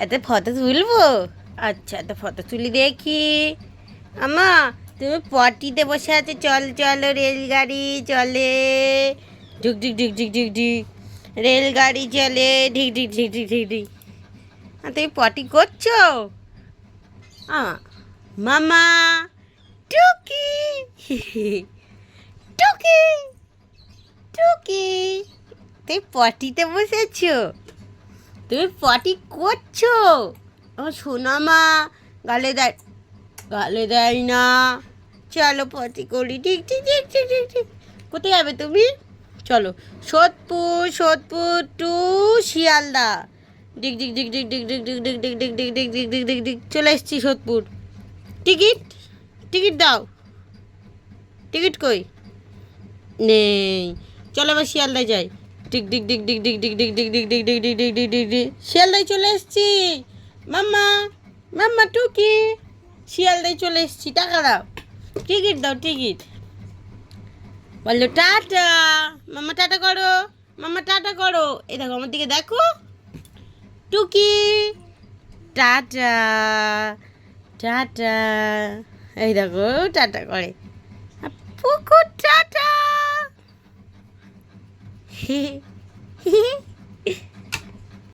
এতে ফটো তুলবো? আচ্ছা, তো ফটো তুলি দেখি। আমা, তুমি পটিতে বসে আছে, চলো রেলগাড়ি চলে, ঢুক ঢিক ঢিক ঢিক ঢিক ঢিক, রেলগাড়ি চলে, ঢিক ঢিক ঢিক ঢিক ঢিক ঢিক। তুমি পটি করছো? মামা, টুকি, টুকি, টুকি, তুমি পটিতে বসেছো? তুমি পটি করছো? ও শোনা মা, গালে দেয় না। চলো পটি করি, ঠিক ঠিক ঠিক ঠিক ঠিক ঠিক। কোথায় যাবে তুমি? চলো, সোদপুর টু শিয়ালদা। ডিগ ডিগ ডিগ ডিগ ডিগ ডিগ ডিগ ডিগ ডিগ ডিগ ডিগ ডিগ ডিগ ডিগ ডিগ ডিগ, চলে এসছি সোদপুর। টিকিট, টিকিট দাও। টিকিট কই? নেই। চলো আবার শিয়ালদায় যাই। ডিগ ডিগ ডিগ ডিগ ডিগ ডিগ ডিগ ডিগ ডিগ ডিগ ডিগ ডিগ ডিগ ডিগ ডিগ ডিগ, শিয়ালদায় চলে এসছি। মাম্মা, মাম্মা টুকি, শিয়ালদায় চলে এসছি, টাকা দাও, টিকিট দাও, টিকিট। বললো টাটা। মাম্মা টাটা করো, মাম্মা টাটা করো। এই দেখো আমার দিকে দেখো, টুকি, টাটা, টাটা। এই দেখো টাটা করে। আর পুকুর টাটা।